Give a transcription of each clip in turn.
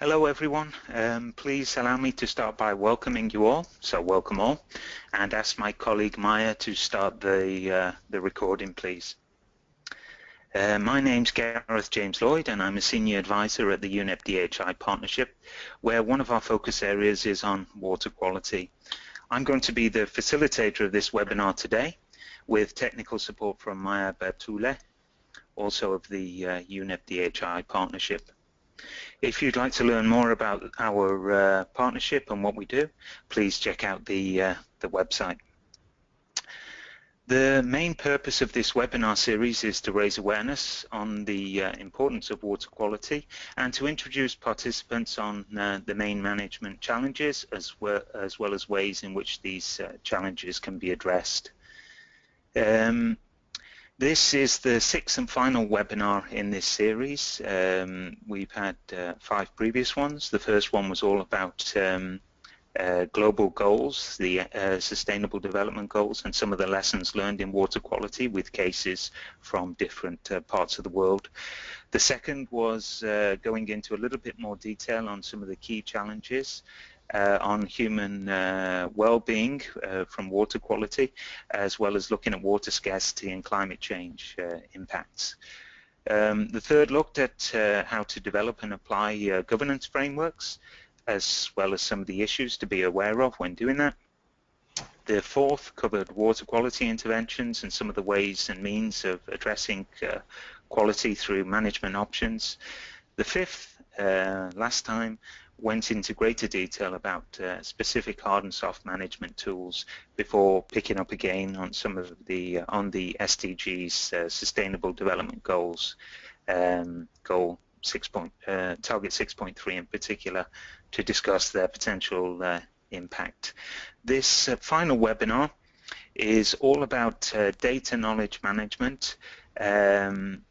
Hello everyone. Please allow me to start by welcoming you all, so welcome all, and ask my colleague Maya to start the recording, please. My name's Gareth James Lloyd and I'm a Senior Advisor at the UNEP-DHI Partnership, where one of our focus areas is on water quality. I'm going to be the facilitator of this webinar today, with technical support from Maya Bertule, also of the UNEP-DHI Partnership. If you'd like to learn more about our partnership and what we do, please check out the website. The main purpose of this webinar series is to raise awareness on the importance of water quality and to introduce participants on the main management challenges as well as ways in which these challenges can be addressed. This is the sixth and final webinar in this series. We've had 5 previous ones. The first one was all about global goals, the Sustainable Development Goals, and some of the lessons learned in water quality with cases from different parts of the world. The second was going into a little bit more detail on some of the key challenges on human well-being from water quality, as well as looking at water scarcity and climate change impacts. The third looked at how to develop and apply governance frameworks, as well as some of the issues to be aware of when doing that. The fourth covered water quality interventions and some of the ways and means of addressing quality through management options. The fifth, last time, went into greater detail about specific hard and soft management tools before picking up again on some of the SDGs, Sustainable Development Goals, Target 6.3 in particular, to discuss their potential impact. This final webinar is all about data knowledge management and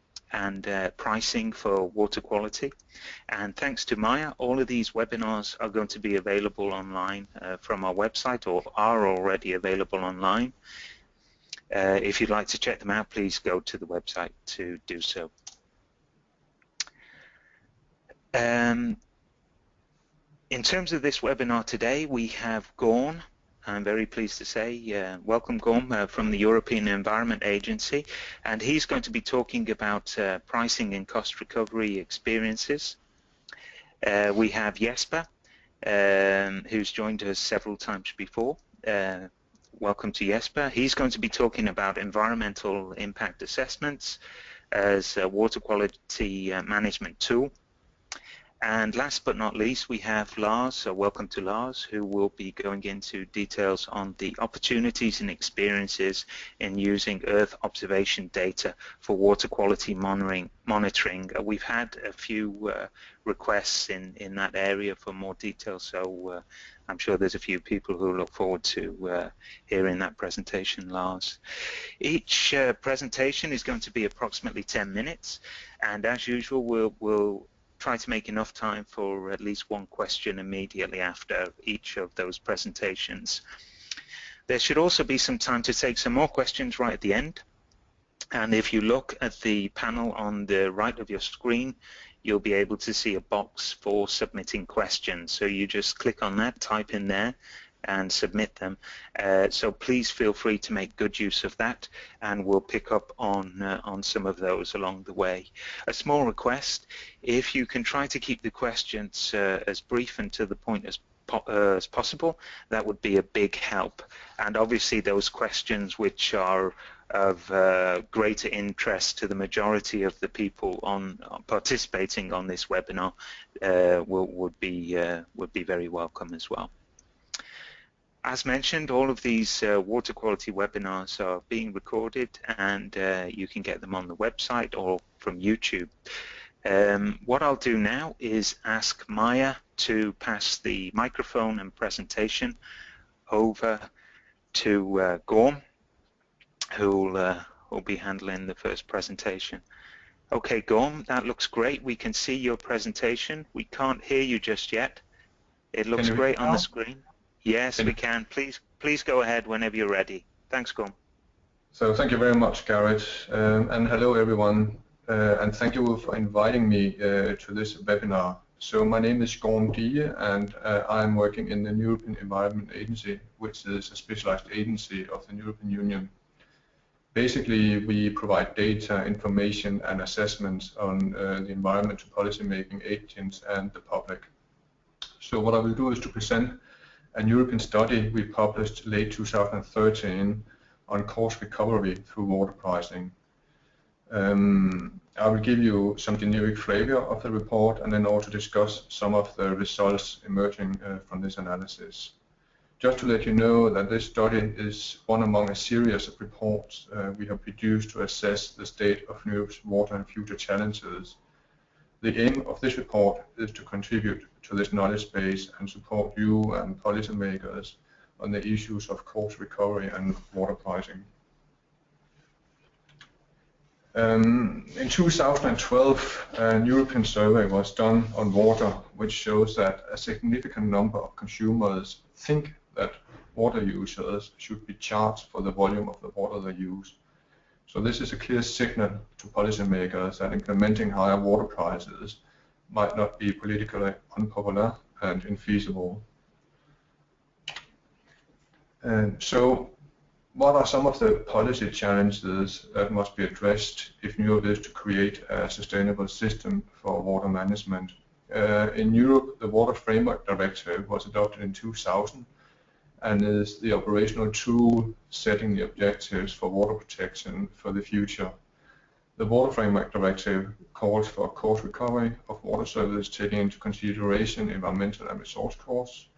pricing for water quality. And thanks to Maya, all of these webinars are going to be available online from our website, or are already available online. If you'd like to check them out, please go to the website to do so. In terms of this webinar today, we have Gorm. I'm very pleased to say, welcome Gorm from the European Environment Agency, and he's going to be talking about pricing and cost recovery experiences. We have Jesper, who's joined us several times before. Welcome to Jesper. He's going to be talking about environmental impact assessments as a water quality management tool. And last but not least, we have Lars, so welcome to Lars, who will be going into details on the opportunities and experiences in using Earth observation data for water quality monitoring. We've had a few requests in that area for more detail, so I'm sure there's a few people who look forward to hearing that presentation, Lars. Each presentation is going to be approximately 10 minutes, and as usual, we'll try to make enough time for at least one question immediately after each of those presentations. There should also be some time to take some more questions right at the end. And if you look at the panel on the right of your screen, you'll be able to see a box for submitting questions. So you just click on that, type in there, and submit them. So please feel free to make good use of that, and we'll pick up on some of those along the way. A small request: if you can try to keep the questions as brief and to the point as possible, that would be a big help. And obviously those questions which are of greater interest to the majority of the people participating on this webinar would be very welcome as well. As mentioned, all of these water quality webinars are being recorded, and you can get them on the website or from YouTube. What I'll do now is ask Maya to pass the microphone and presentation over to Gorm, who will be handling the first presentation. Okay, Gorm, that looks great. We can see your presentation. We can't hear you just yet. It looks great on the screen. Yes, we can. Please go ahead whenever you're ready. Thanks, Gorm. So thank you very much, Gareth, and hello everyone, and thank you for inviting me to this webinar So my name is Gorm Dige, and I'm working in the European Environment Agency, which is a specialized agency of the European Union. Basically, we provide data, information, and assessments on the environmental policymaking agents and the public. So what I will do is to present a European study we published late 2013 on cost recovery through water pricing. I will give you some generic flavor of the report and then also discuss some of the results emerging from this analysis. Just to let you know that this study is one among a series of reports we have produced to assess the state of Europe's water and future challenges. The aim of this report is to contribute to this knowledge base and support you and policymakers on the issues of cost recovery and water pricing. In 2012, a European survey was done on water, which shows that a significant number of consumers think that water users should be charged for the volume of the water they use. So this is a clear signal to policymakers that implementing higher water prices might not be politically unpopular and infeasible. So what are some of the policy challenges that must be addressed if Europe is to create a sustainable system for water management? In Europe, the Water Framework Directive was adopted in 2000 and is the operational tool setting the objectives for water protection for the future. The Water Framework Directive calls for cost recovery of water services taking into consideration environmental and resource costs.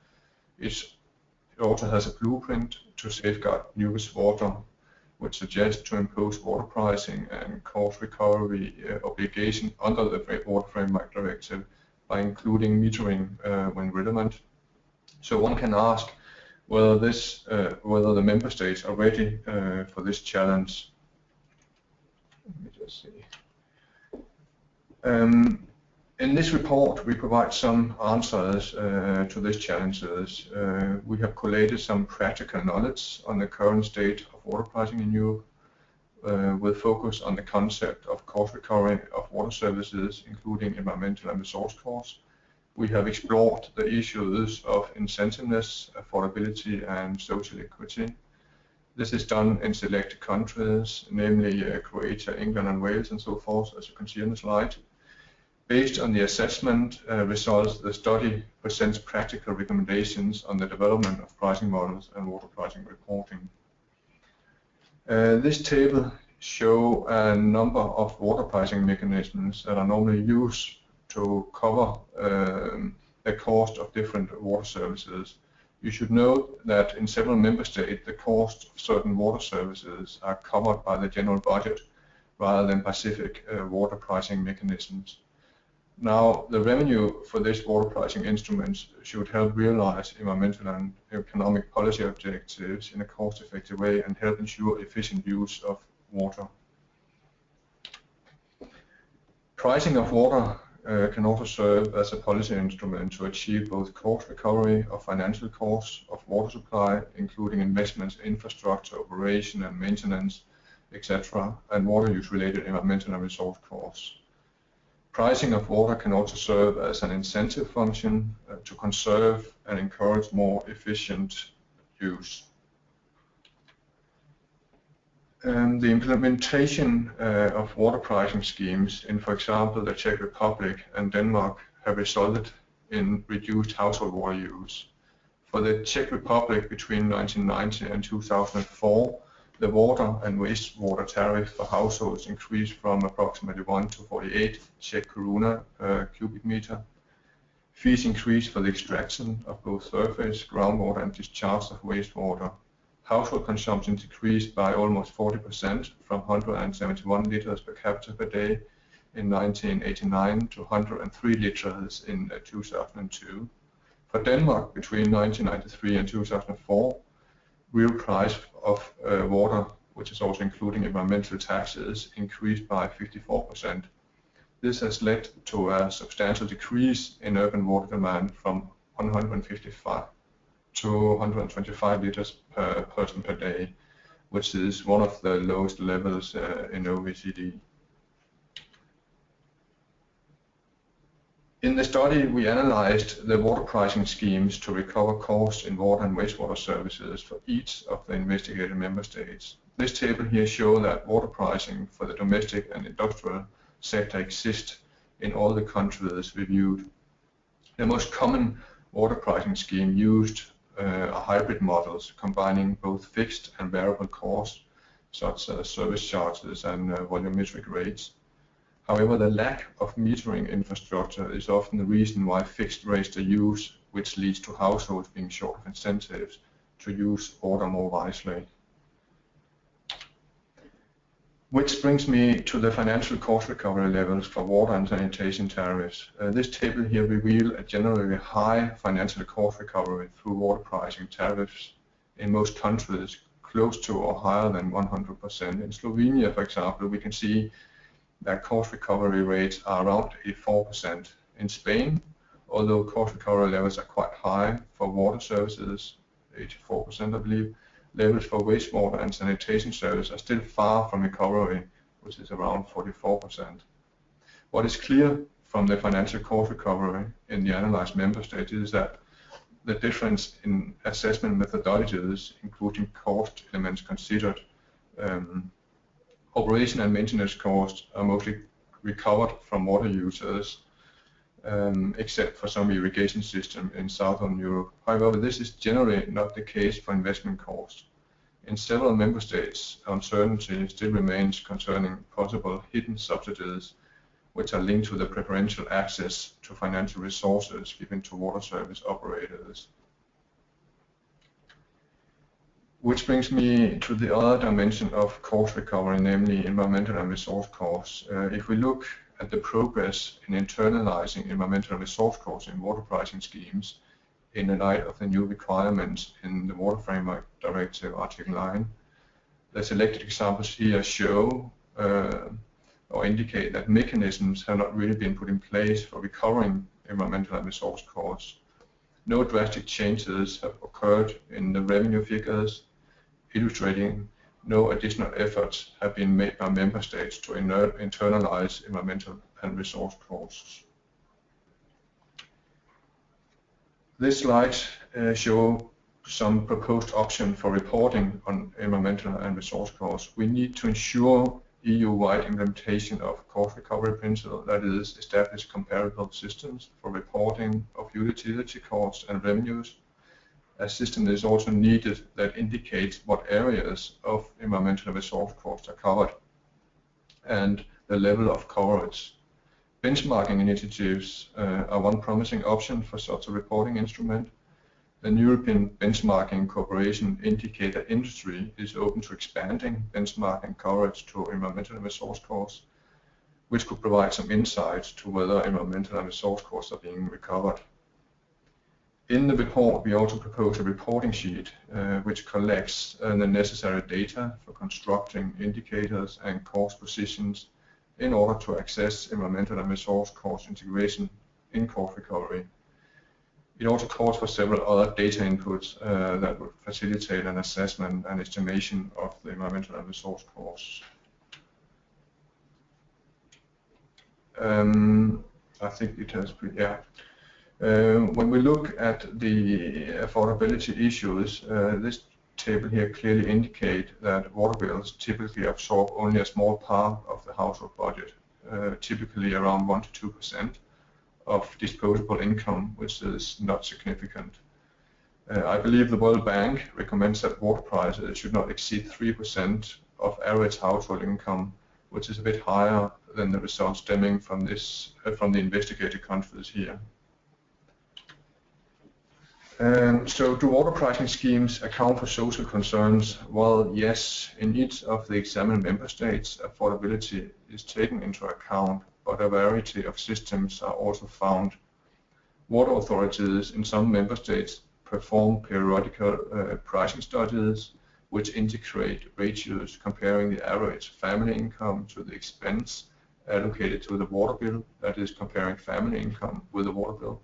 It also has a blueprint to safeguard Europe's water, which suggests to impose water pricing and cost recovery obligation under the Water Framework Directive by including metering when relevant. So one can ask whether the member states are ready for this challenge. Let me just see. In this report, we provide some answers to these challenges. We have collated some practical knowledge on the current state of water pricing in Europe, with focus on the concept of cost recovery of water services, including environmental and resource costs. We have explored the issues of incentiveness, affordability, and social equity. This is done in selected countries, namely Croatia, England, and Wales, and so forth, as you can see on the slide. Based on the assessment results, the study presents practical recommendations on the development of pricing models and water pricing reporting. This table shows a number of water pricing mechanisms that are normally used to cover the cost of different water services. You should note that in several member states, the cost of certain water services are covered by the general budget rather than specific water pricing mechanisms. Now, the revenue for these water pricing instruments should help realize environmental and economic policy objectives in a cost-effective way and help ensure efficient use of water. Pricing of water can also serve as a policy instrument to achieve both cost recovery of financial costs of water supply, including investments in infrastructure, operation and maintenance, etc., and water use-related environmental and resource costs. Pricing of water can also serve as an incentive function to conserve and encourage more efficient use. The implementation of water pricing schemes in, for example, the Czech Republic and Denmark have resulted in reduced household water use. For the Czech Republic between 1990 and 2004, the water and wastewater tariff for households increased from approximately 1 to 48 Czech koruna per cubic meter. Fees increased for the extraction of both surface, groundwater and discharge of wastewater. Household consumption decreased by almost 40% from 171 liters per capita per day in 1989 to 103 liters in 2002. For Denmark, between 1993 and 2004, real price of water, which is also including environmental taxes, increased by 54%. This has led to a substantial decrease in urban water demand from 155 to 125 liters per person per day, which is one of the lowest levels in OECD. In In the study, we analyzed the water pricing schemes to recover costs in water and wastewater services for each of the investigated member states. This table here shows that water pricing for the domestic and industrial sector exists in all the countries reviewed. The most common water pricing scheme used are hybrid models combining both fixed and variable costs, such as service charges and volumetric rates. However, the lack of metering infrastructure is often the reason why fixed rates are used, which leads to households being short of incentives to use water more wisely. Which brings me to the financial cost recovery levels for water and sanitation tariffs. This table here reveals a generally high financial cost recovery through water pricing tariffs in most countries, close to or higher than 100%. In Slovenia, for example, we can see that cost recovery rates are around 84%. In Spain, although cost recovery levels are quite high for water services, 84% I believe, levels for wastewater and sanitation services are still far from recovery, which is around 44%. What is clear from the financial cost recovery in the analyzed member states is that the difference in assessment methodologies, including cost elements considered, operation and maintenance costs are mostly recovered from water users, except for some irrigation system in Southern Europe. However, this is generally not the case for investment costs. In several member states, uncertainty still remains concerning possible hidden subsidies, which are linked to the preferential access to financial resources given to water service operators. Which brings me to the other dimension of cost recovery, namely environmental and resource costs. If we look at the progress in internalizing environmental and resource costs in water pricing schemes in the light of the new requirements in the Water Framework Directive, Article 9, the selected examples here show or indicate that mechanisms have not really been put in place for recovering environmental and resource costs. No drastic changes have occurred in the revenue figures, illustrating no additional efforts have been made by member states to internalize environmental and resource costs. This slide shows some proposed options for reporting on environmental and resource costs. We need to ensure EU-wide implementation of cost recovery principle, that is, establish comparable systems for reporting of utility costs and revenues. A system is also needed that indicates what areas of environmental and resource costs are covered and the level of coverage. Benchmarking initiatives are one promising option for such a reporting instrument. The European Benchmarking Cooperation indicates that industry is open to expanding benchmarking coverage to environmental and resource costs, which could provide some insights to whether environmental and resource costs are being recovered. In the report, we also propose a reporting sheet which collects the necessary data for constructing indicators and cost positions in order to access environmental and resource cost integration in cost recovery. It also calls for several other data inputs that would facilitate an assessment and estimation of the environmental and resource costs. I think it has been, yeah. When we look at the affordability issues, this table here clearly indicates that water bills typically absorb only a small part of the household budget, typically around 1 to 2% of disposable income, which is not significant. I believe the World Bank recommends that water prices should not exceed 3% of average household income, which is a bit higher than the results stemming from this from the investigated countries here. So do water pricing schemes account for social concerns? Well, yes, in each of the examined member states, affordability is taken into account, but a variety of systems are also found. Water authorities in some member states perform periodical pricing studies which integrate ratios comparing the average family income to the expense allocated to the water bill, that is, comparing family income with the water bill.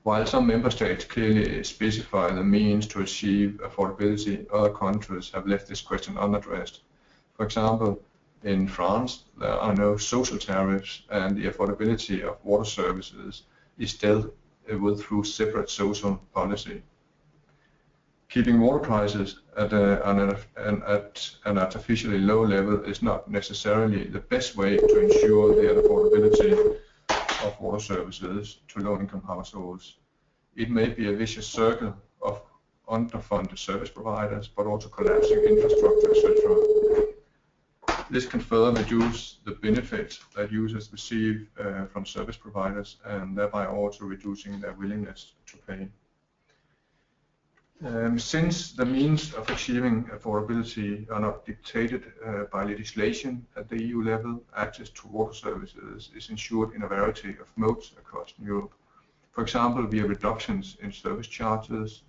While some member states clearly specify the means to achieve affordability, other countries have left this question unaddressed. For example, In France, there are no social tariffs, and the affordability of water services is dealt with through separate social policy. Keeping water prices at an artificially low level is not necessarily the best way to ensure the affordability of water services to low-income households. It may be a vicious circle of underfunded service providers, but also collapsing infrastructure, etc. This can further reduce the benefits that users receive from service providers, and thereby also reducing their willingness to pay. Since the means of achieving affordability are not dictated by legislation at the EU level, access to water services is ensured in a variety of modes across Europe. For example, via reductions in service charges,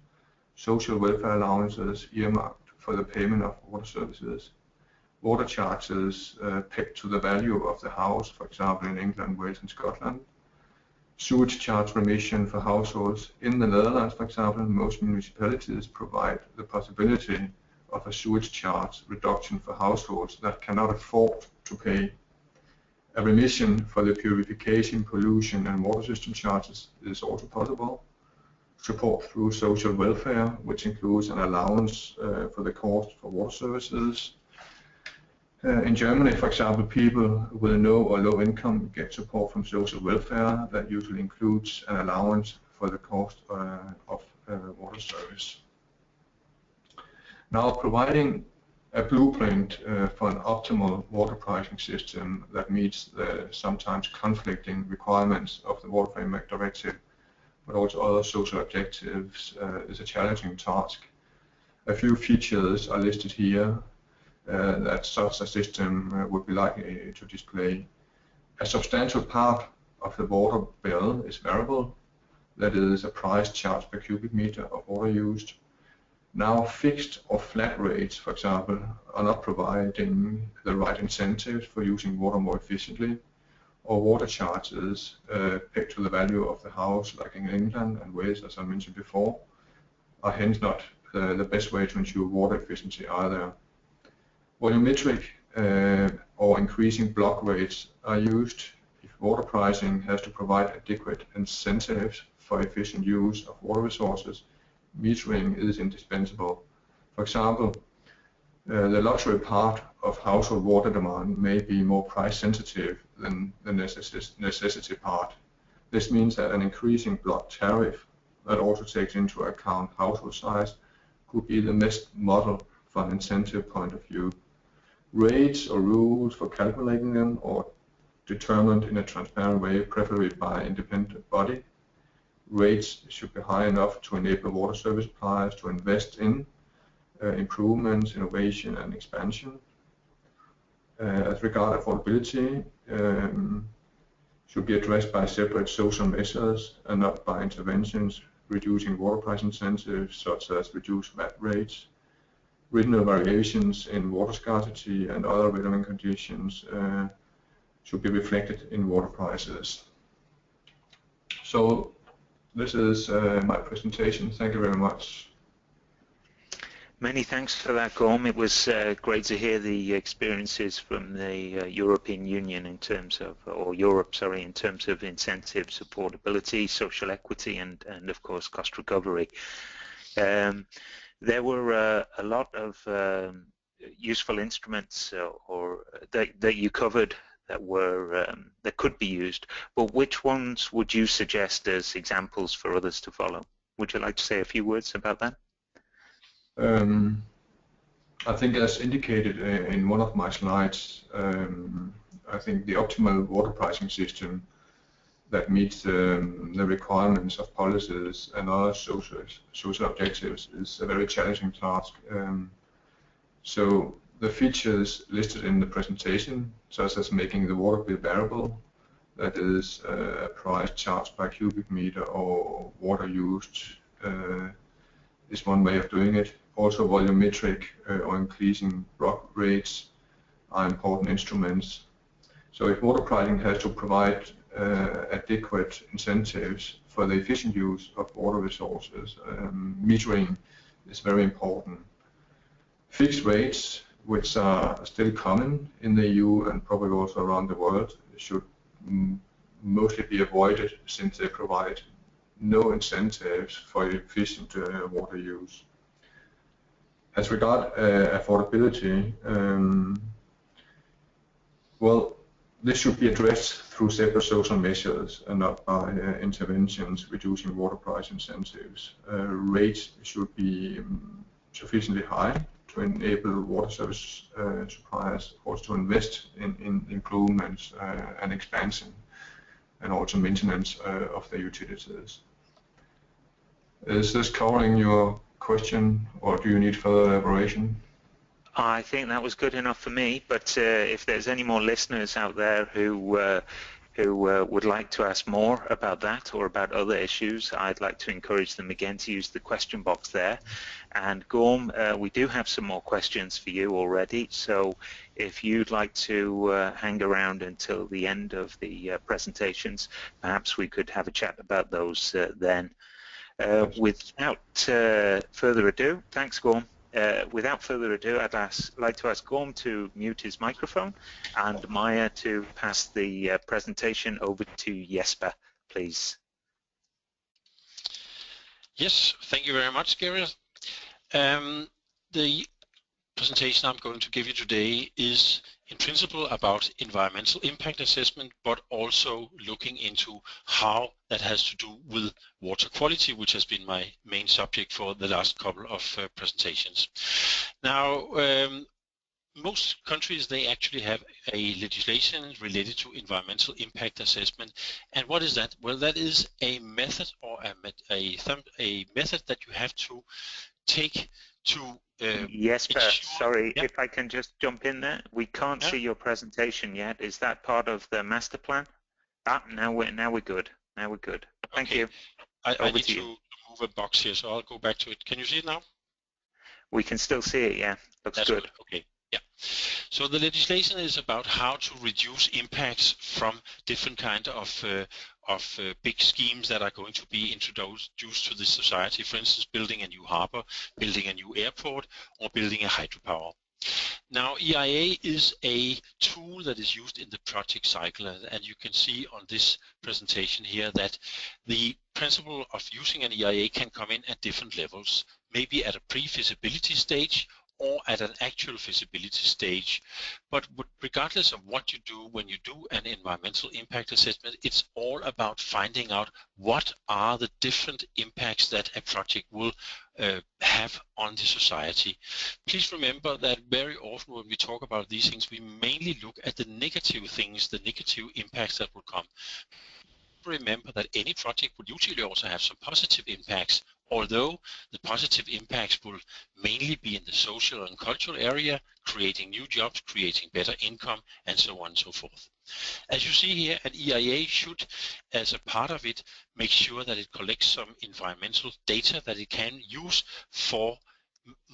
social welfare allowances earmarked for the payment of water services, water charges pegged to the value of the house, for example in England, Wales and Scotland, sewage charge remission for households. In the Netherlands, for example, most municipalities provide the possibility of a sewage charge reduction for households that cannot afford to pay. A remission for the purification, pollution and water system charges is also possible. Support through social welfare, which includes an allowance for the cost for water services. In Germany, for example, people with a no or low income get support from social welfare that usually includes an allowance for the cost of water service. Now, providing a blueprint for an optimal water pricing system that meets the sometimes conflicting requirements of the Water Framework Directive, but also other social objectives, is a challenging task. A few features are listed here that such a system would be likely to display. A substantial part of the water bill is variable, that is a price charged per cubic meter of water used. Now fixed or flat rates, for example, are not providing the right incentives for using water more efficiently, or water charges pegged to the value of the house, like in England and Wales, as I mentioned before, are hence not the best way to ensure water efficiency either. Volumetric or increasing block rates are used if water pricing has to provide adequate incentives for efficient use of water resources. Metering is indispensable. For example, the luxury part of household water demand may be more price sensitive than the necessity part. This means that an increasing block tariff that also takes into account household size could be the best model from an incentive point of view. Rates or rules for calculating them are determined in a transparent way, preferably by an independent body. Rates should be high enough to enable water service suppliers to invest in improvements, innovation and expansion. As regards affordability, should be addressed by separate social measures and not by interventions reducing water price incentives such as reduced VAT rates. Regional variations in water scarcity and other relevant conditions should be reflected in water prices. So this is my presentation. Thank you very much. Many thanks for that, Gorm. It was great to hear the experiences from the European Union in terms of, or Europe, sorry, in terms of incentives, affordability, social equity, and of course cost recovery. There were a lot of useful instruments that you covered that were that could be used, but which ones would you suggest as examples for others to follow? Would you like to say a few words about that? I think, as indicated in one of my slides, I think the optimal water pricing system that meets the requirements of policies and other social objectives is a very challenging task. So the features listed in the presentation, such as making the water bill variable, that is a price charged by cubic meter or water used, is one way of doing it. Also volumetric or increasing block rates are important instruments. So if water pricing has to provide adequate incentives for the efficient use of water resources, metering is very important. Fixed rates which are still common in the EU and probably also around the world, should mostly be avoided since they provide no incentives for efficient water use. As regard affordability, well, this should be addressed through separate social measures and not by interventions reducing water price incentives. Rates should be sufficiently high to enable water service suppliers, of course, to invest in improvements and expansion, and also maintenance of the utilities. Is this covering your question, or do you need further elaboration? I think that was good enough for me, but if there's any more listeners out there who would like to ask more about that or about other issues, I'd like to encourage them again to use the question box there. And Gorm, we do have some more questions for you already, so if you'd like to hang around until the end of the presentations, perhaps we could have a chat about those then. Without further ado, thanks Gorm. Without further ado, I'd like to ask Gorm to mute his microphone and Maya to pass the presentation over to Jesper, please. Yes, thank you very much, Gary. The presentation I'm going to give you today is in principle about environmental impact assessment, but also looking into how that has to do with water quality, which has been my main subject for the last couple of presentations. Now, most countries, they actually have a legislation related to environmental impact assessment. And what is that? Well, that is a method or a method that you have to take to Jesper, sorry, yeah. if I can just jump in there. We can't see your presentation yet. Is that part of the master plan? Now we're good. Now we're good. Thank you. I need to move a box here, so I'll go back to it. Can you see it now? We can still see it, yeah. Looks good. Okay. Yeah. So the legislation is about how to reduce impacts from different kind of big schemes that are going to be introduced to the society. For instance, building a new harbor, building a new airport, or building a hydropower. Now, EIA is a tool that is used in the project cycle, and you can see on this presentation here that the principle of using an EIA can come in at different levels, maybe at a pre-feasibility stage or at an actual feasibility stage. But regardless of what you do when you do an environmental impact assessment, it's all about finding out what are the different impacts that a project will have on the society. Please remember that very often when we talk about these things, we mainly look at the negative things, the negative impacts that will come. Remember that any project would usually also have some positive impacts, although the positive impacts will mainly be in the social and cultural area, creating new jobs, creating better income, and so on and so forth. As you see here, an EIA should, as a part of it, make sure that it collects some environmental data that it can use for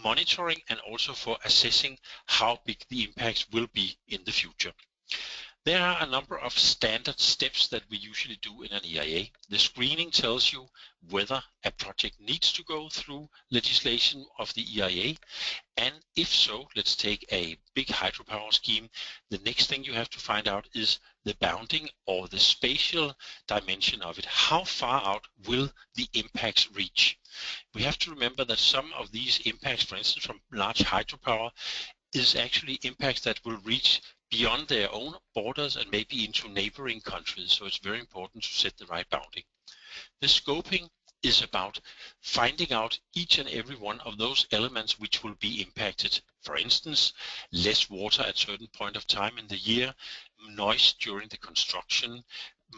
monitoring and also for assessing how big the impacts will be in the future. There are a number of standard steps that we usually do in an EIA. The screening tells you whether a project needs to go through legislation of the EIA, and if so, let's take a big hydropower scheme. The next thing you have to find out is the bounding or the spatial dimension of it. How far out will the impacts reach? We have to remember that some of these impacts, for instance, from large hydropower, is actually impacts that will reach beyond their own borders and maybe into neighboring countries. So it's very important to set the right bounding. The scoping is about finding out each and every one of those elements which will be impacted. For instance, less water at a certain point of time in the year, noise during the construction,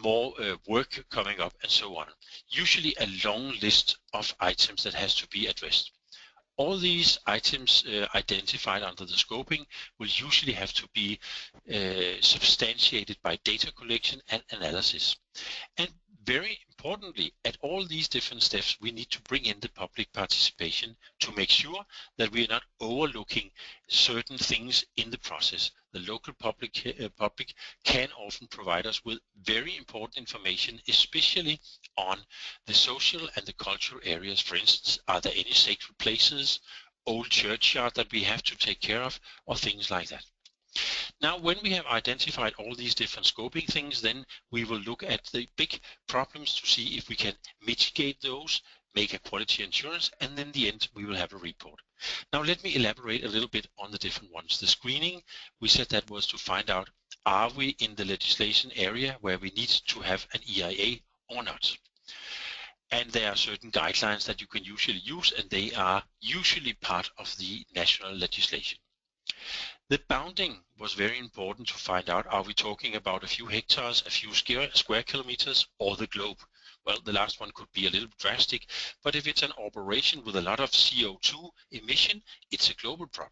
more work coming up, and so on. Usually a long list of items that has to be addressed. All these items identified under the scoping will usually have to be substantiated by data collection and analysis. And very importantly, at all these different steps, we need to bring in the public participation to make sure that we are not overlooking certain things in the process. The local public can often provide us with very important information, especially on the social and the cultural areas. For instance, are there any sacred places, old churchyard that we have to take care of, or things like that. Now, when we have identified all these different scoping things, then we will look at the big problems to see if we can mitigate those, make a quality assurance, and then in the end we will have a report. Now let me elaborate a little bit on the different ones. The screening, we said that was to find out, are we in the legislation area where we need to have an EIA or not? And there are certain guidelines that you can usually use, and they are usually part of the national legislation. The bounding was very important to find out, are we talking about a few hectares, a few square kilometers, or the globe? Well, the last one could be a little drastic, but if it's an operation with a lot of CO2 emission, it's a global problem.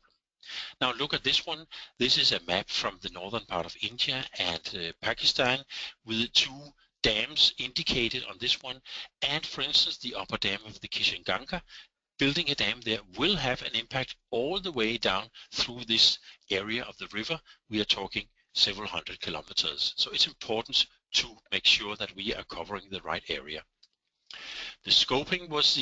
Now look at this one. This is a map from the northern part of India and Pakistan with two dams indicated on this one. And for instance, the upper dam of the Kishanganga, building a dam there will have an impact all the way down through this area of the river. We are talking several hundred kilometers. So it's important to make sure that we are covering the right area. The scoping was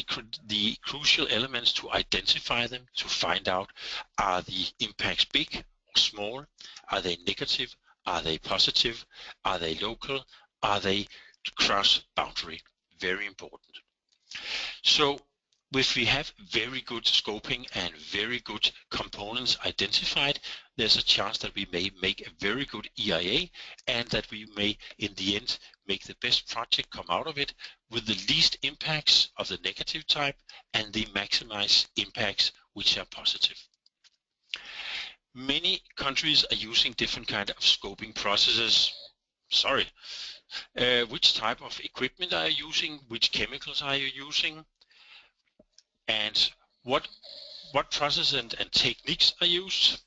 the crucial elements to identify them, to find out, are the impacts big or small? Are they negative? Are they positive? Are they local? Are they cross-boundary? Very important. So if we have very good scoping and very good components identified, there's a chance that we may make a very good EIA and that we may, in the end, make the best project come out of it with the least impacts of the negative type and the maximized impacts which are positive. Many countries are using different kind of scoping processes. Which type of equipment are you using? Which chemicals are you using? And what processes and techniques are used?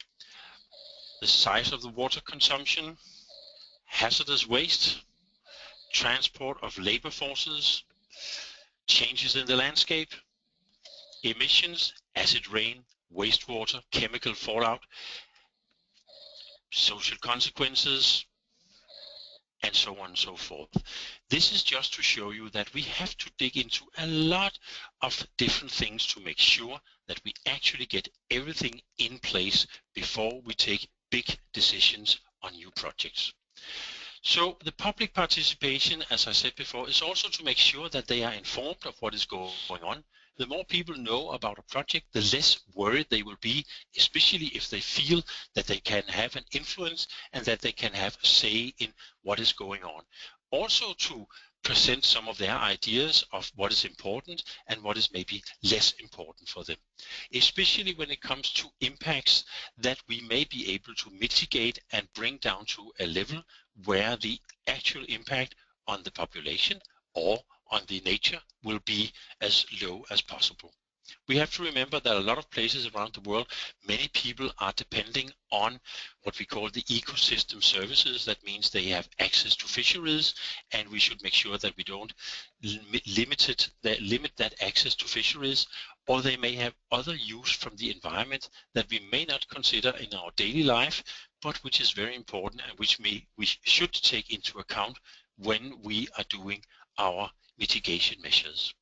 The size of the water consumption, hazardous waste, transport of labor forces, changes in the landscape, emissions, acid rain, wastewater, chemical fallout, social consequences, and so on and so forth. This is just to show you that we have to dig into a lot of different things to make sure that we actually get everything in place before we take big decisions on new projects. So the public participation, as I said before, is also to make sure that they are informed of what is going on. The more people know about a project, the less worried they will be, especially if they feel that they can have an influence and that they can have a say in what is going on. Also to present some of their ideas of what is important and what is maybe less important for them, especially when it comes to impacts that we may be able to mitigate and bring down to a level where the actual impact on the population or on the nature will be as low as possible. We have to remember that a lot of places around the world, many people are depending on what we call the ecosystem services. That means they have access to fisheries, and we should make sure that we don't limit that access to fisheries, or they may have other use from the environment that we may not consider in our daily life, but which is very important and which we should take into account when we are doing our mitigation measures.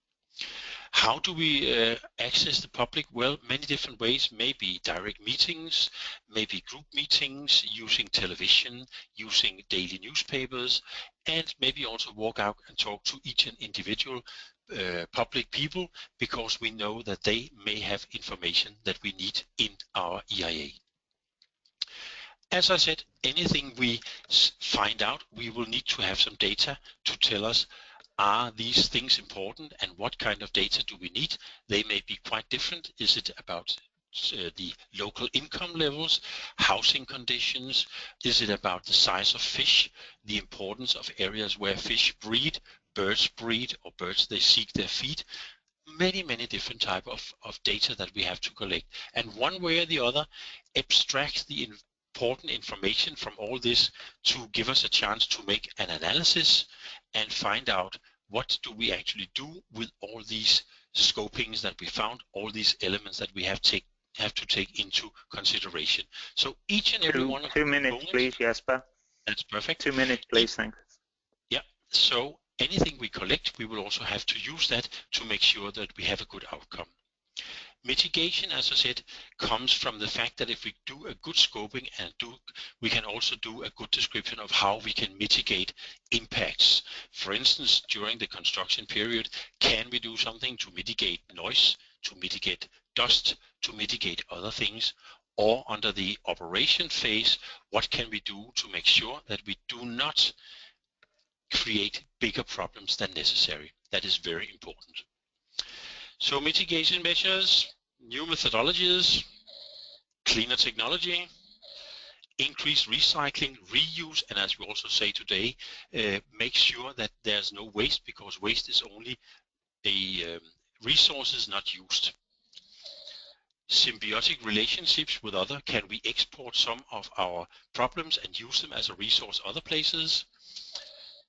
How do we access the public? Well, many different ways, maybe direct meetings, maybe group meetings, using television, using daily newspapers, and maybe also walk out and talk to each and individual public people, because we know that they may have information that we need in our EIA. As I said, anything we find out, we will need to have some data to tell us, are these things important and what kind of data do we need? They may be quite different. Is it about the local income levels, housing conditions? Is it about the size of fish, the importance of areas where fish breed, birds breed, or birds they seek their feed? Many different type of data that we have to collect. And one way or the other, abstract the important information from all this to give us a chance to make an analysis and find out what do we actually do with all these scopings that we found, all these elements that we have to take into consideration. So each and every one of 2 minutes, please, Jesper. That's perfect. 2 minutes, please, thanks. Yeah, so anything we collect, we will also have to use that to make sure that we have a good outcome. Mitigation, as I said, comes from the fact that if we do a good scoping and we can also do a good description of how we can mitigate impacts. For instance, during the construction period, can we do something to mitigate noise, to mitigate dust, to mitigate other things? Or under the operation phase, what can we do to make sure that we do not create bigger problems than necessary? That is very important. So mitigation measures, new methodologies, cleaner technology, increased recycling, reuse, and as we also say today, make sure that there's no waste, because waste is only a resources not used. Symbiotic relationships with others. Can we export some of our problems and use them as a resource other places?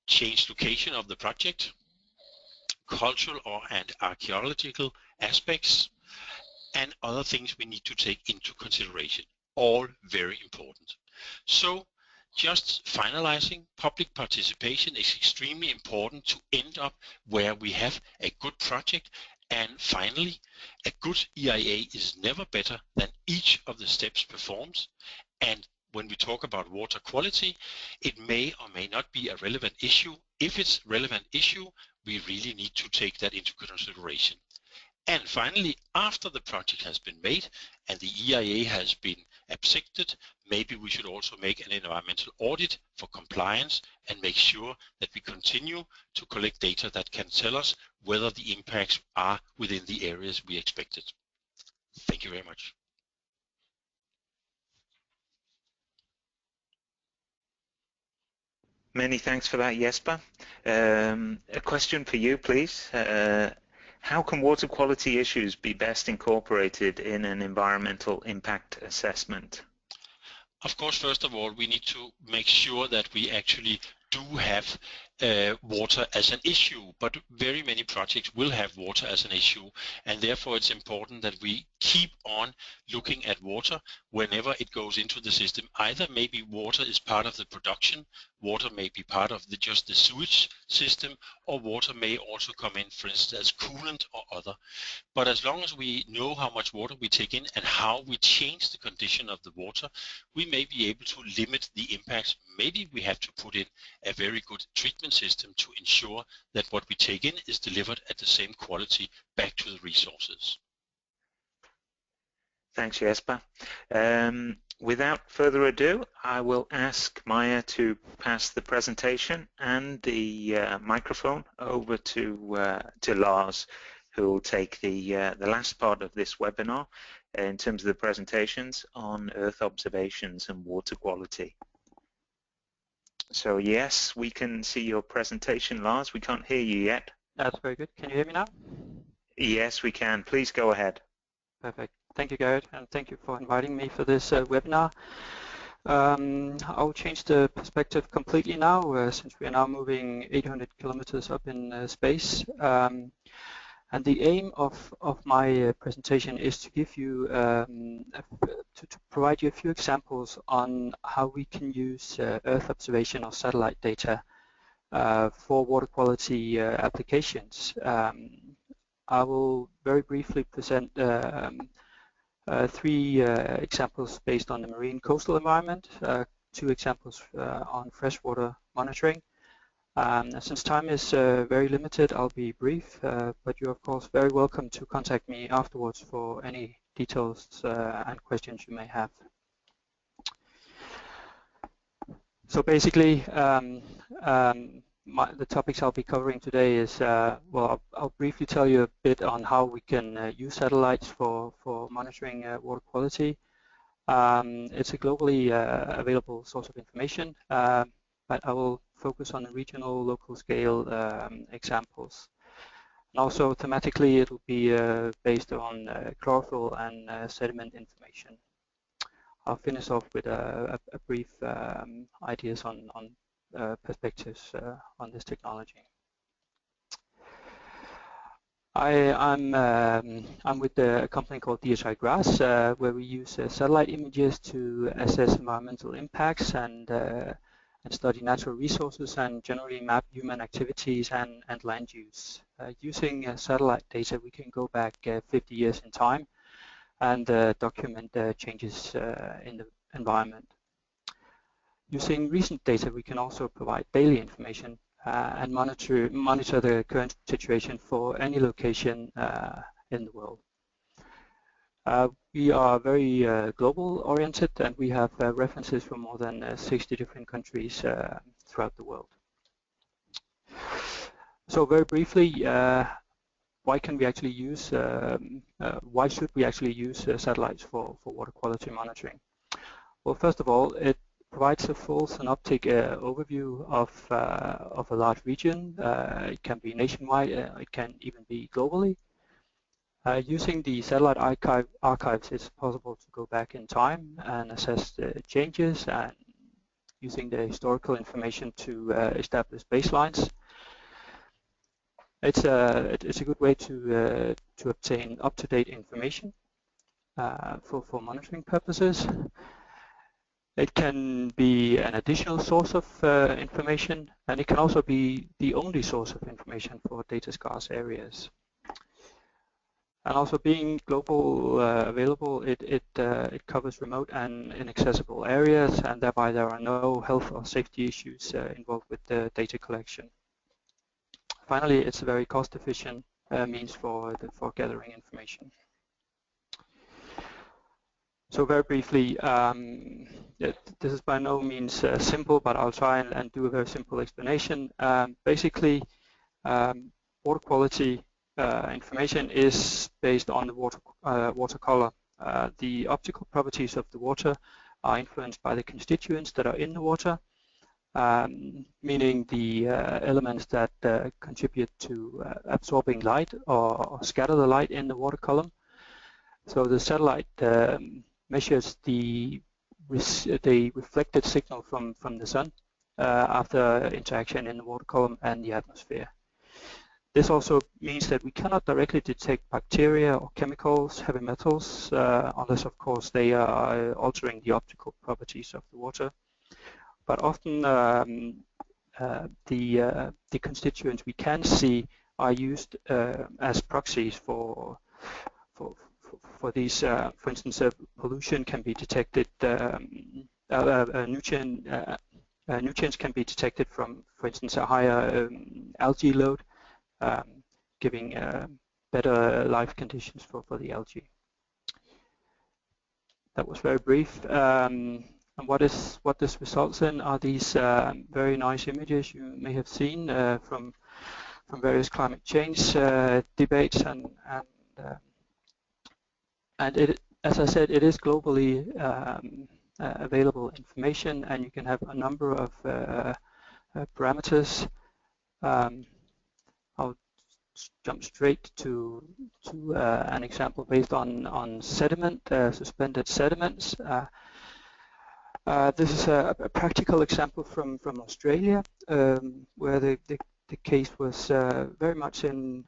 Change location of the project. Cultural and archaeological aspects, and other things we need to take into consideration. All very important. So just finalizing, public participation is extremely important to end up where we have a good project. And finally, a good EIA is never better than each of the steps performs. And when we talk about water quality, it may or may not be a relevant issue. If it's a relevant issue, we really need to take that into consideration. And finally, after the project has been made and the EIA has been accepted, maybe we should also make an environmental audit for compliance and make sure that we continue to collect data that can tell us whether the impacts are within the areas we expected. Thank you very much. Many thanks for that, Jesper. A question for you, please. How can water quality issues be best incorporated in an environmental impact assessment? Of course, first of all, we need to make sure that we actually do have water as an issue, but very many projects will have water as an issue, and therefore it's important that we keep on looking at water whenever it goes into the system. Either maybe water is part of the production, water may be part of just the sewage system, or water may also come in, for instance, as coolant or other. But as long as we know how much water we take in and how we change the condition of the water, we may be able to limit the impacts. Maybe we have to put in a very good treatment system to ensure that what we take in is delivered at the same quality back to the resources. Thanks, Jesper. Without further ado, I will ask Maya to pass the presentation and the microphone over to Lars, who will take the last part of this webinar in terms of the presentations on Earth observations and water quality. So yes, we can see your presentation, Lars. We can't hear you yet. That's very good. Can you hear me now? Yes, we can. Please go ahead. Perfect. Thank you, Garrett, and thank you for inviting me for this webinar. I'll change the perspective completely now, since we are now moving 800 kilometers up in space. And the aim of my presentation is to give you, to provide you a few examples on how we can use Earth observation or satellite data for water quality applications. I will very briefly present three examples based on the marine coastal environment, two examples on freshwater monitoring. Since time is very limited, I'll be brief, but you're of course very welcome to contact me afterwards for any details and questions you may have. So basically, the topics I'll be covering today is, well, I'll briefly tell you a bit on how we can use satellites for monitoring water quality. It's a globally available source of information, but I will focus on the regional, local scale examples. And also thematically, it will be based on chlorophyll and sediment information. I'll finish off with a brief ideas on perspectives on this technology. I'm with a company called DHI GRAS, where we use satellite images to assess environmental impacts and study natural resources and generally map human activities and land use. Using satellite data, we can go back 50 years in time and document changes in the environment. Using recent data, we can also provide daily information and monitor the current situation for any location in the world. We are very global oriented, and we have references from more than 60 different countries throughout the world. So very briefly, why can we actually use, why should we actually use satellites for water quality monitoring? Well, first of all, it provides a full synoptic overview of a large region. It can be nationwide, it can even be globally. Using the satellite archives, it's possible to go back in time and assess the changes, and using the historical information to establish baselines. It's a good way to obtain up-to-date information for monitoring purposes. It can be an additional source of information, and it can also be the only source of information for data scarce areas. And also, being global available, it covers remote and inaccessible areas, and thereby there are no health or safety issues involved with the data collection. Finally, it's a very cost-efficient means for gathering information. So very briefly, this is by no means simple, but I'll try and do a very simple explanation. Basically, water quality information is based on the water color. The optical properties of the water are influenced by the constituents that are in the water, meaning the elements that contribute to absorbing light or scatter the light in the water column. So the satellite measures the reflected signal from the sun after interaction in the water column and the atmosphere. This also means that we cannot directly detect bacteria or chemicals, heavy metals, unless of course they are altering the optical properties of the water. But often the constituents we can see are used as proxies for these. For instance, pollution can be detected. Nutrients can be detected from, for instance, a higher algae load, giving better life conditions for the algae. That was very brief. And what this results in are these very nice images you may have seen from various climate change debates, and it, as I said, it is globally available information, and you can have a number of parameters. I'll jump straight to an example based on sediment, suspended sediments. This is a practical example from Australia, where the case was very much in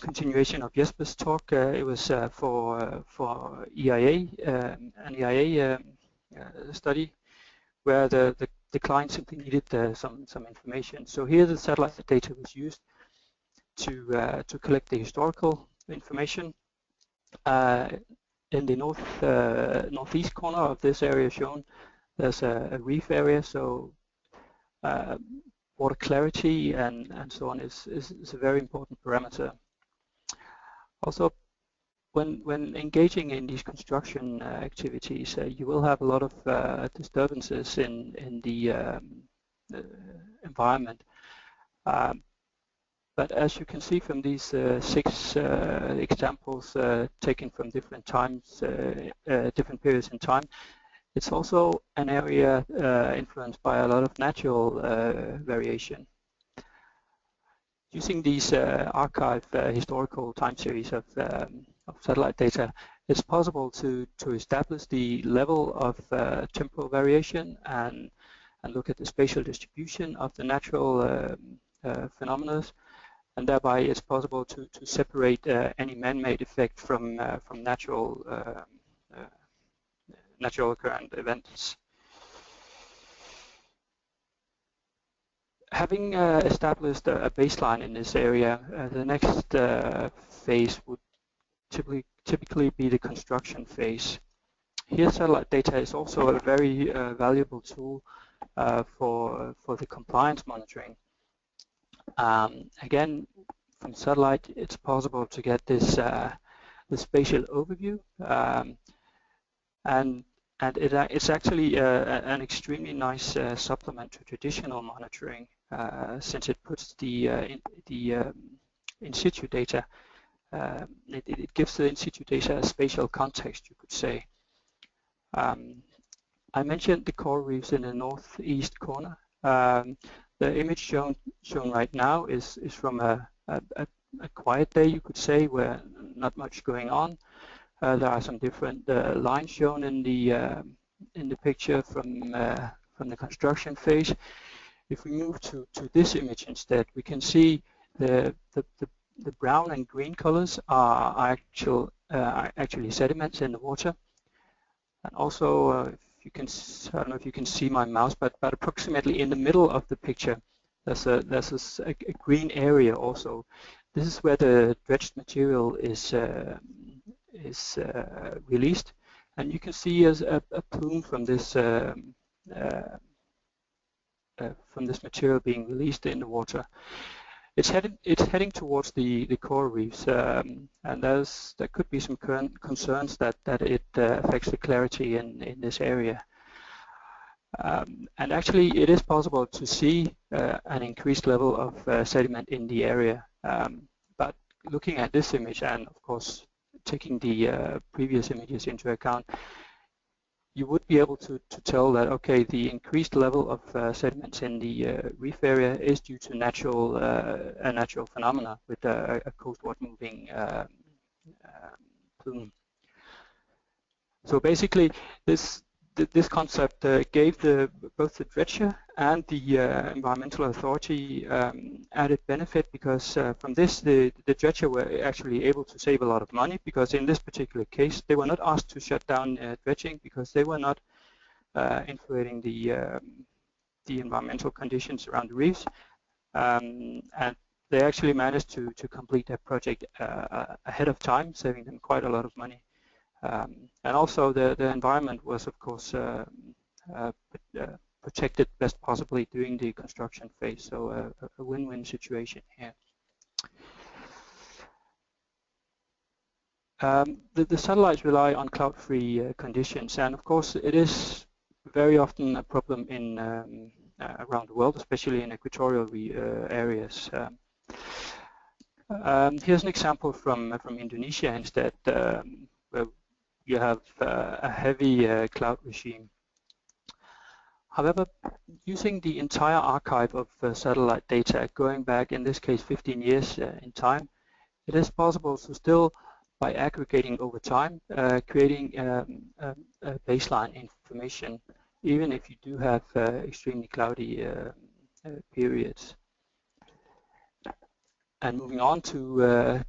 continuation of Jesper's talk. It was for EIA, an EIA study, where the client simply needed some information. So here the satellite data was used to collect the historical information. In the northeast corner of this area shown, there's a reef area, so water clarity and so on is a very important parameter. Also, when engaging in these construction activities, you will have a lot of disturbances in the environment. But as you can see from these 6 examples taken from different times, different periods in time, it's also an area influenced by a lot of natural variation. Using these archive historical time series of satellite data, it's possible to establish the level of temporal variation and look at the spatial distribution of the natural phenomena. And thereby it's possible to separate any man-made effect from natural occurrent events. Having established a baseline in this area, the next phase would typically be the construction phase. Here, satellite data is also a very valuable tool for the compliance monitoring. Again, from satellite, it's possible to get this the spatial overview, and it's actually an extremely nice supplement to traditional monitoring, since it puts the in situ data. It gives the in situ data a spatial context, you could say. I mentioned the coral reefs in the northeast corner. The image shown right now is from a quiet day, you could say, where not much going on. There are some different lines shown in the picture from the construction phase. If we move to this image instead, we can see the brown and green colors are actually sediments in the water. And also, if you can, I don't know if you can see my mouse, but approximately in the middle of the picture, there's a green area also. This is where the dredged material is released, and you can see as a plume from this material being released in the water. It's heading towards the coral reefs, and there could be some current concerns that it affects the clarity in this area. And actually, it is possible to see an increased level of sediment in the area. But looking at this image, and of course taking the previous images into account, you would be able to tell that, okay, the increased level of sediments in the reef area is due to a natural phenomena with a coastward moving plume. So basically, this concept gave both the dredger and the environmental authority added benefit, because from this the dredger were actually able to save a lot of money, because in this particular case they were not asked to shut down dredging because they were not influencing the environmental conditions around the reefs, and they actually managed to complete their project ahead of time, saving them quite a lot of money. And also the environment was, of course, protected best possibly during the construction phase, so a win-win situation here. The satellites rely on cloud-free conditions, and of course it is very often a problem in around the world, especially in equatorial areas. Here's an example from Indonesia instead, where you have a heavy cloud regime. However, using the entire archive of satellite data going back, in this case 15 years in time, it is possible to still, by aggregating over time, creating a baseline information, even if you do have extremely cloudy periods. And moving on to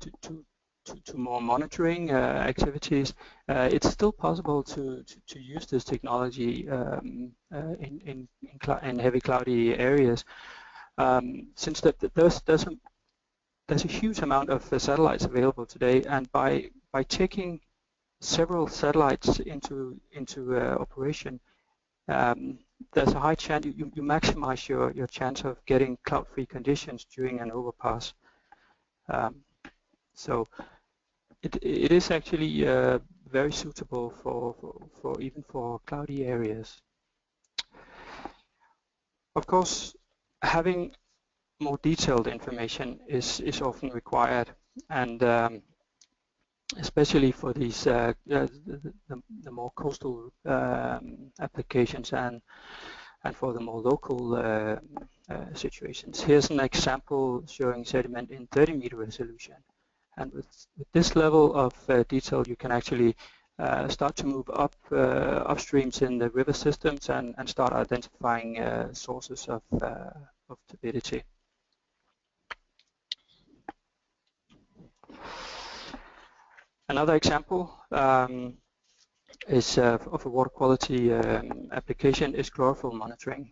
more monitoring activities, it's still possible to use this technology in heavy cloudy areas, since there's a huge amount of satellites available today, and by taking several satellites into operation, there's a high chance you maximize your chance of getting cloud-free conditions during an overpass. So it is actually very suitable for even for cloudy areas. Of course, having more detailed information is often required, and especially for these the more coastal applications and for the more local situations. Here's an example showing sediment in 30-meter resolution, and with this level of detail, you can actually start to move up upstreams in the river systems and start identifying sources of turbidity. Another example is of a water quality application is Groffle Monitoring.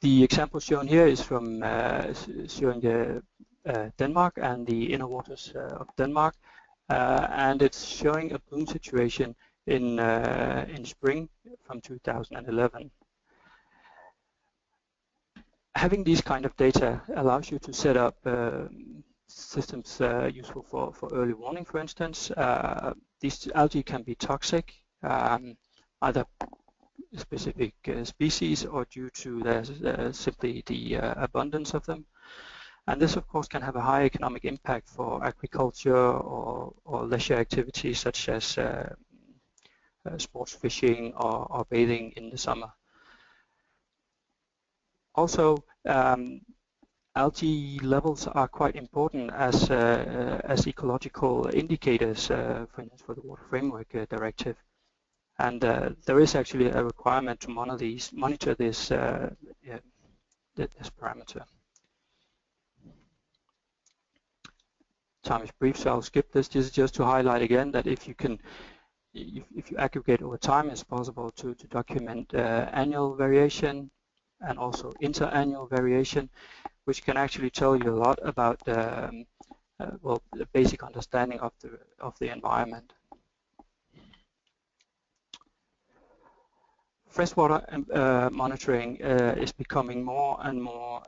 The example shown here is from showing Denmark and the inner waters of Denmark, and it's showing a bloom situation in spring from 2011. Having these kind of data allows you to set up systems useful for early warning, for instance. These algae can be toxic, either specific species or due to simply the abundance of them. And this, of course, can have a high economic impact for agriculture or leisure activities such as sports fishing or bathing in the summer. Also, algae levels are quite important as ecological indicators, for instance, for the Water Framework Directive. And there is actually a requirement to monitor this parameter. Time is brief, so I'll skip this. This is just to highlight again that if you aggregate over time, it's possible to document annual variation and also interannual variation, which can actually tell you a lot about well, the basic understanding of the environment. Freshwater monitoring is becoming more and more.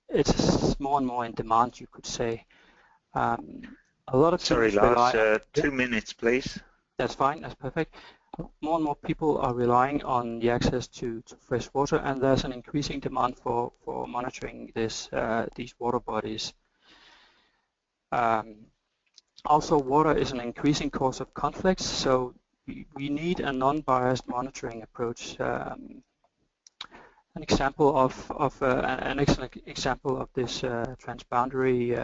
It's more and more in demand, you could say. A lot of Sorry, Lars, 2 minutes, please. That's fine. That's perfect. More and more people are relying on the access to fresh water, and there's an increasing demand for monitoring these water bodies. Also, water is an increasing cause of conflicts, so we need a non-biased monitoring approach. An excellent example of this transboundary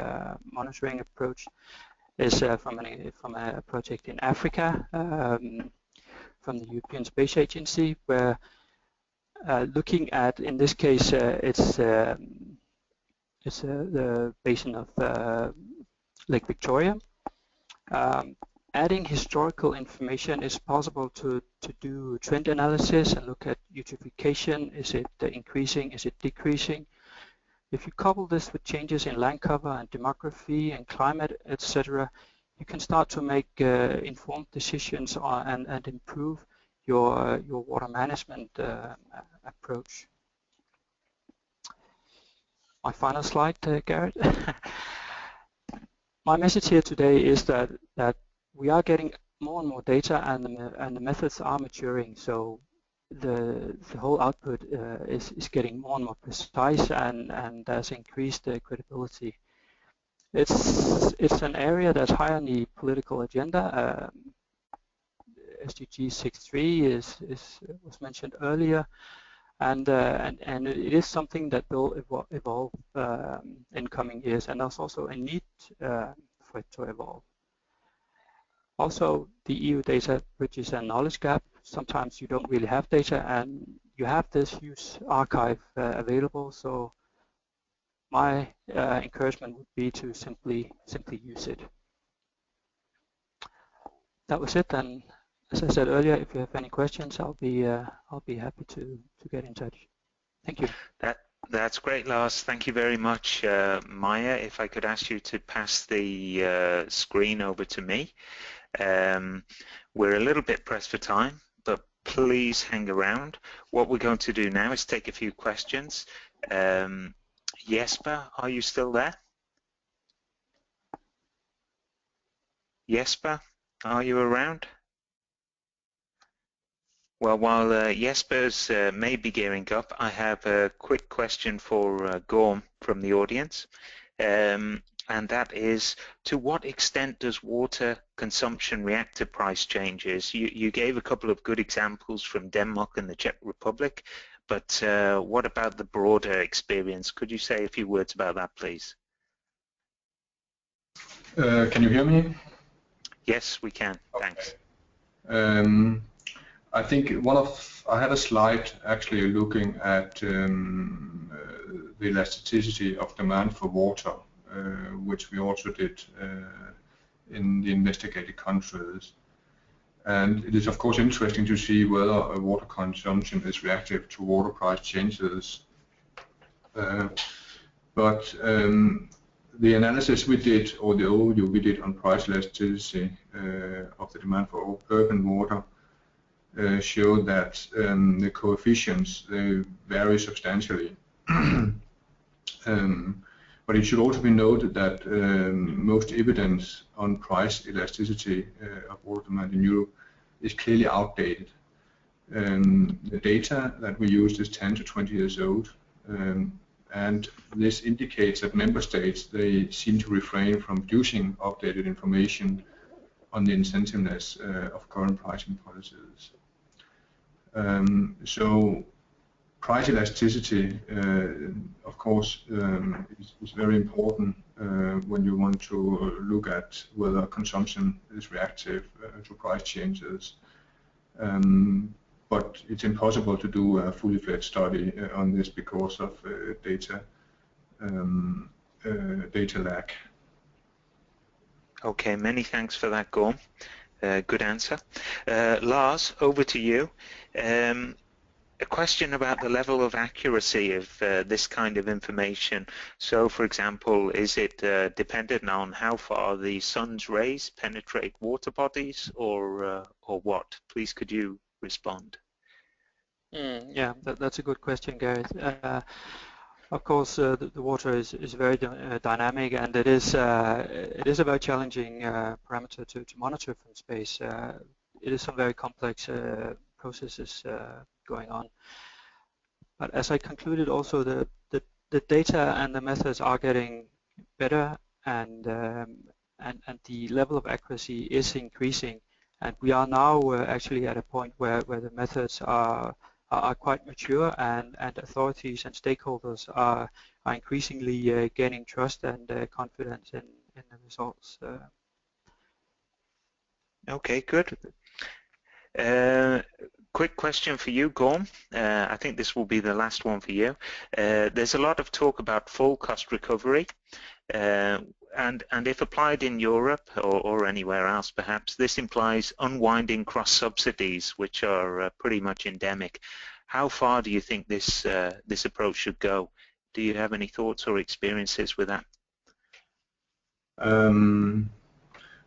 monitoring approach is from a project in Africa. From the European Space Agency, where looking at, in this case, it's the basin of Lake Victoria. Adding historical information is possible to do trend analysis and look at eutrophication. Is it increasing? Is it decreasing? If you couple this with changes in land cover and demography and climate, etc., you can start to make informed decisions and improve your water management approach. My final slide, Garrett. My message here today is that we are getting more and more data, and the methods are maturing. So the whole output is getting more and more precise, and there's increased credibility. It's an area that's high on the political agenda. SDG 6.3 was mentioned earlier, and it is something that will evolve in coming years, and there's also a need for it to evolve. Also, the EU data bridges a knowledge gap. Sometimes you don't really have data, and you have this huge archive available. So my encouragement would be to simply use it. That was it. And as I said earlier, if you have any questions, I'll be happy to get in touch. Thank you. That's great, Lars. Thank you very much, Maya. If I could ask you to pass the screen over to me. We're a little bit pressed for time, but please hang around. What we're going to do now is take a few questions. Jesper, are you still there? Jesper, are you around? Well, while Jesper's may be gearing up, I have a quick question for Gorm from the audience. And that is, to what extent does water consumption react to price changes? You gave a couple of good examples from Denmark and the Czech Republic, but what about the broader experience? Could you say a few words about that, please? Can you hear me? Yes, we can. Okay. Thanks. I think I had a slide actually looking at the elasticity of demand for water, which we also did in the investigated countries. And it is of course interesting to see whether water consumption is reactive to water price changes. But the analysis we did, or the overview we did on price elasticity of the demand for urban water showed that the coefficients, they vary substantially. But it should also be noted that most evidence on price elasticity of water demand in Europe is clearly outdated. The data that we used is 10 to 20 years old, and this indicates that member states, they seem to refrain from producing updated information on the incentiveness of current pricing policies. So price elasticity, of course, is very important when you want to look at whether consumption is reactive to price changes. But it's impossible to do a fully fledged study on this because of data lag. Okay, many thanks for that, Gorm. Good answer. Lars, over to you. A question about the level of accuracy of this kind of information. So, for example, is it dependent on how far the sun's rays penetrate water bodies, or what? Please, could you respond? Yeah, that's a good question, Gareth. Of course, the water is very dynamic, and it is a very challenging parameter to monitor from space. It is some very complex processes going on. But as I concluded, also the data and the methods are getting better, and the level of accuracy is increasing, and we are now actually at a point where the methods are quite mature, and authorities and stakeholders are increasingly gaining trust and confidence in the results. Okay, good. Quick question for you, Gorm. I think this will be the last one for you. There's a lot of talk about full cost recovery, and if applied in Europe or anywhere else perhaps, this implies unwinding cross-subsidies, which are pretty much endemic. How far do you think this approach should go? Do you have any thoughts or experiences with that?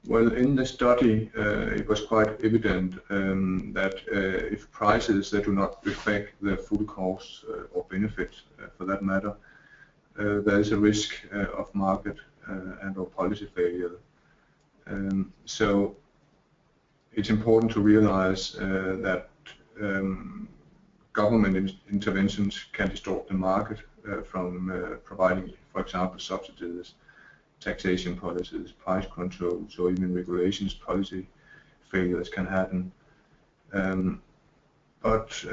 Well, in the study, it was quite evident that if prices that do not reflect the full cost or benefit, for that matter, there is a risk of market and or policy failure. So it's important to realize that government interventions can distort the market from providing, for example, subsidies, taxation policies, price controls, or even regulations. Policy failures can happen. But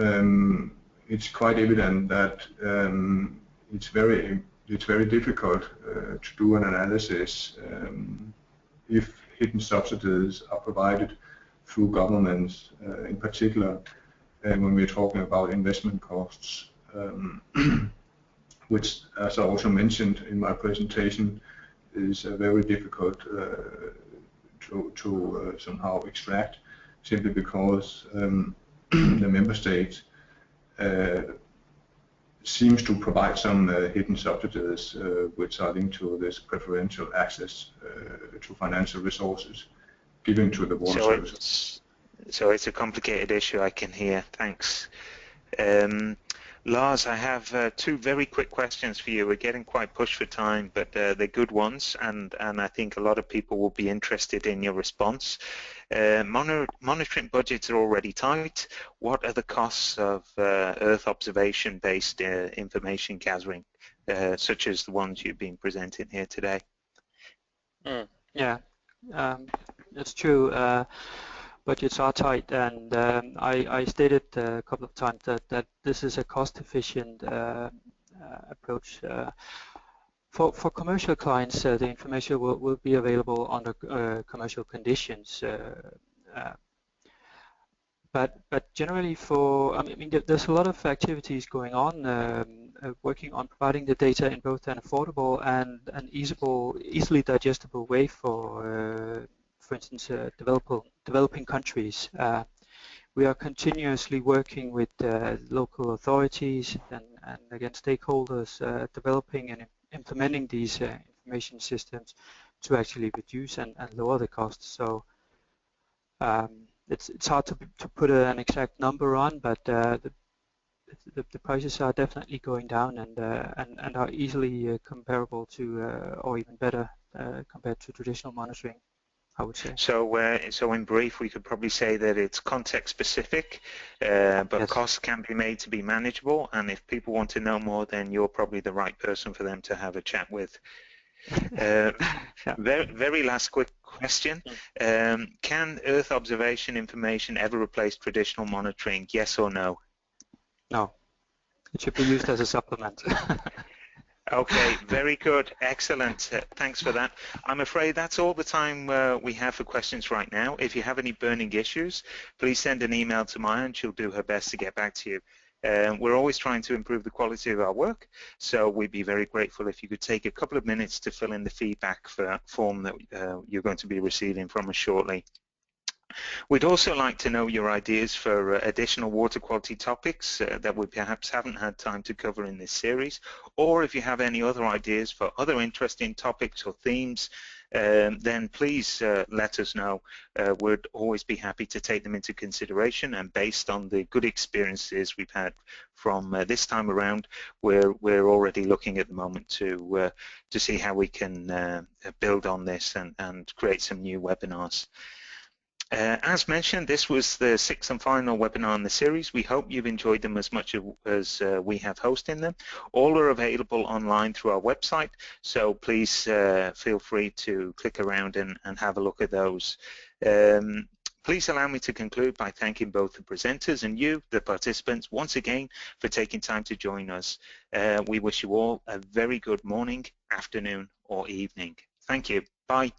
it's quite evident that it's very difficult to do an analysis if hidden subsidies are provided through governments, in particular when we're talking about investment costs, which, as I also mentioned in my presentation, is very difficult to somehow extract, simply because the member state seems to provide some hidden subsidies which are linked to this preferential access to financial resources given to the water services. So it's a complicated issue, I can hear. Thanks. Lars, I have two very quick questions for you. We're getting quite pushed for time, but they're good ones, and I think a lot of people will be interested in your response. Monitoring budgets are already tight. What are the costs of Earth observation-based information gathering, such as the ones you've been presenting here today? Yeah, it's true. Budgets are tight, and I stated a couple of times that this is a cost-efficient approach. For commercial clients, the information will be available under commercial conditions. But generally, there's a lot of activities going on, working on providing the data in both an affordable and an easily digestible way for instance, developing countries. We are continuously working with local authorities and again stakeholders developing and implementing these information systems to actually reduce and lower the costs. So it's hard to put an exact number on, but the prices are definitely going down and are easily comparable to or even better compared to traditional monitoring, I would say. So in brief, we could probably say that it's context specific, but Yes. costs can be made to be manageable, and if people want to know more, then you're probably the right person for them to have a chat with. Yeah. Very last quick question. Can Earth observation information ever replace traditional monitoring, yes or no? No. It should be used as a supplement. Okay, very good, excellent. Thanks for that. I'm afraid that's all the time we have for questions right now. If you have any burning issues, please send an email to Maya and she'll do her best to get back to you. We're always trying to improve the quality of our work, so we'd be very grateful if you could take a couple of minutes to fill in the feedback form that you're going to be receiving from us shortly. We'd also like to know your ideas for additional water quality topics that we perhaps haven't had time to cover in this series, or if you have any other ideas for other interesting topics or themes, then please let us know. We'd always be happy to take them into consideration, and based on the good experiences we've had from this time around, we're already looking at the moment to see how we can build on this and create some new webinars. As mentioned, this was the 6th and final webinar in the series. We hope you've enjoyed them as much as we have hosting them. All are available online through our website, so please feel free to click around and have a look at those. Please allow me to conclude by thanking both the presenters and you, the participants, once again for taking time to join us. We wish you all a very good morning, afternoon, or evening. Thank you. Bye.